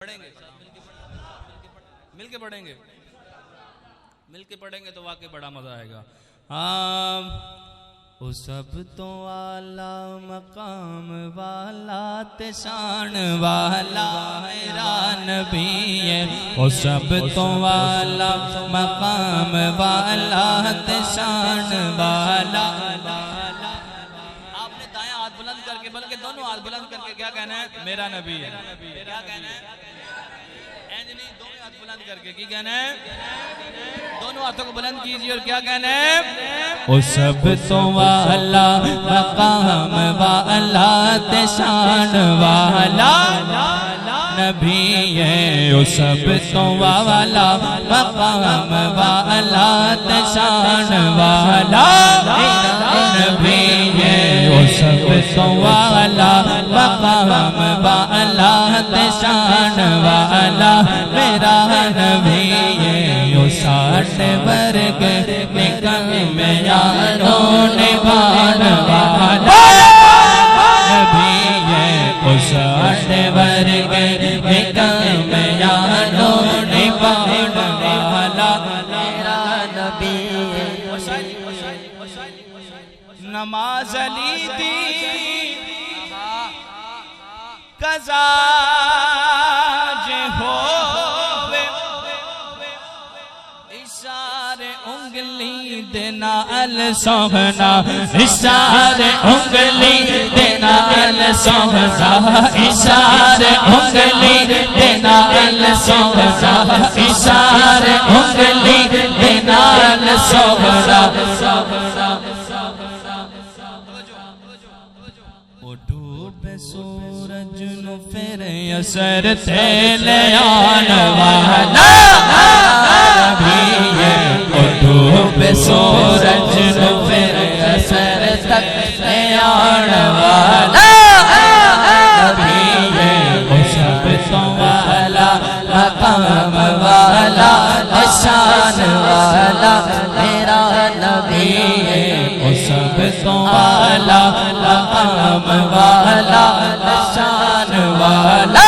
پڑھیں گے مل کے پڑھیں گے تو واقعی بڑا مزہ آئے گا. او سب تو اعلیٰ مقام والا تشان والا میرا نبی ہے. او سب تو اعلیٰ مقام والا تشان والا. آپ نے دائیں ہاتھ بلند کر کے بلکہ دونوں ہاتھ بلند کر کے کیا کہنا ہے؟ میرا نبی ہے. کیا کہنا ہے؟ نہیں، دونوں ہاتھ بلند کر کے کی کہنا ہے؟ دونوں ہاتھوں کو بلند کیجئے اور کیا کہنا ہے؟ او سب تو والا مقام والا تشان والا نبی ہے. او سب تو والا مقام والا تشان والا نبی ہے. او سب تو والا مقام والا تشان والا میرا نبی ہے. او 60 برگ نکل میں یاروں نبھان والا نبی ہے. او 60 برگ نکل میں یاروں نبھان والا میرا نبی ہے. نماز علی دی قضا انگلی دینا السوہنا اشارے انگلی دینا السوہنا اشارے انگلی دینا السوہنا اشارے انگلی دینا السوہنا. او ڈوبے سورج نو پھر اثر تے لے آن والا نبی ہے. او ڈوبے سورج نو پھر اثر تک لے آن والا نبی ہے. او سب تو والا مقام والا شان والا میرا نبی ہے. او سب تو والا مقام والا شان والا.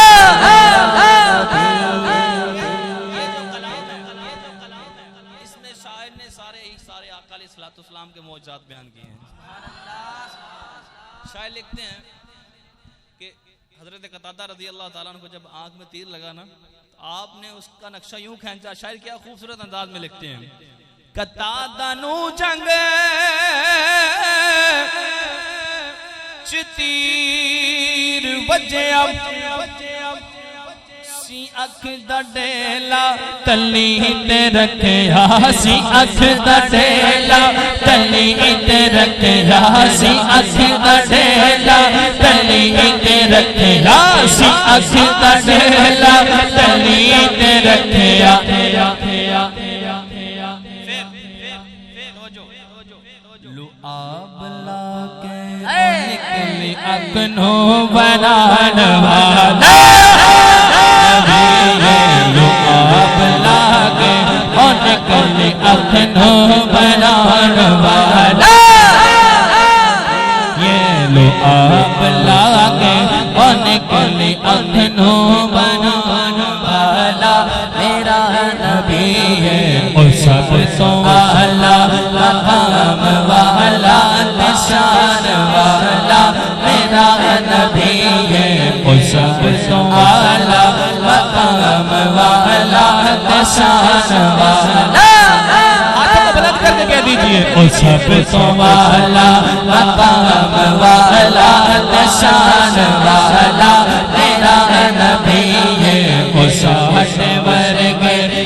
اسلام کے معجزات بیان کیے ہیں. شاعر لکھتے ہیں کہ حضرت قتادہ رضی اللہ تعالیٰ عنہ کو جب آنکھ میں تیر لگا نا تو آپ نے اس کا نقشہ یوں کھینچا. شاعر کیا خوبصورت انداز میں لکھتے ہیں. قتادہ نو جنگ تیر وجہ سی اکھ دا ڈیلا تلی تے رکھیا سی اکھ دا ڈیلا تلی تے رکھیا سی اکھ دا ڈیلا تلی تے رکھیا سی اکھ دا ڈیلا تلی تے رکھیا. لعاب لا کے نکلی اکنوں بنان والا لعاب لاغے اور نکلی اکنوں بنان والا. یہ لعاب لاغے اور نکلی اکنوں بنان والا میرا نبی ہے. او سب تو والا مقام والا نشان والا میرا نبی ہے. او سب تو والا مقام والا نشان والا. ہاتھوں کو بلند کر کے کہہ دیجئے. او سب تو والا مقام والا نشان والا میرا نبی ہے. او 60 برگ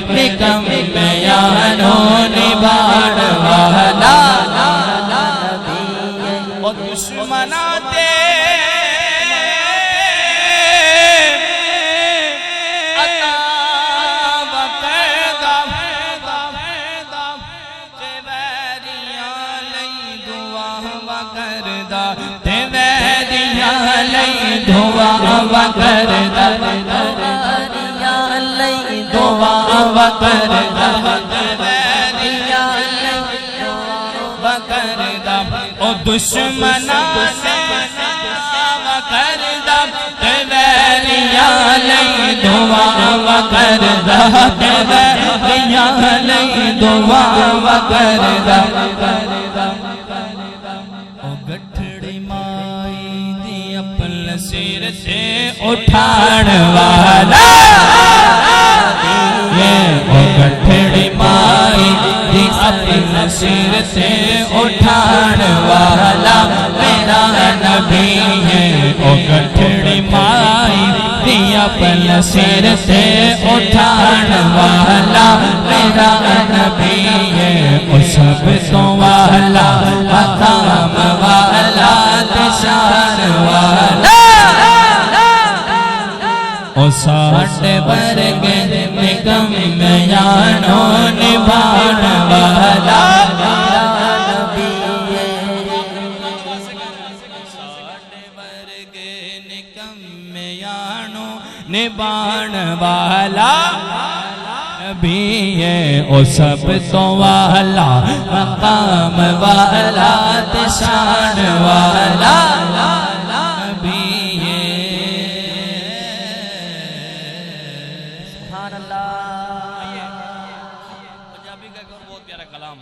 نکم میں یاروں نبھان والا. او دشمنا دے دعا وکردا یا لئی دعا وکردا یا لئی وکردا. او دشمنا سے وکردا یا لئی دعا وکردا میاں لئی دعا وکردا او گٹھڑی مائی دی اپن سر تے اٹھان والا او گٹھڑی مائی دی اپن سر تے اٹھان والا میرا نبی ہے او گٹھڑی مائی دی اپن سر تے اٹھان والا میرا نبی ہے او سب تو والا مقام والا شان والا او ساٹھ برگے نکم میانوں نبھان والا نبھان والا نبی ہے او سب تو والا مقام والا شان والا نبی ہے سبحان اللہ پنجابی کا ایک اور بہت پیارا کلام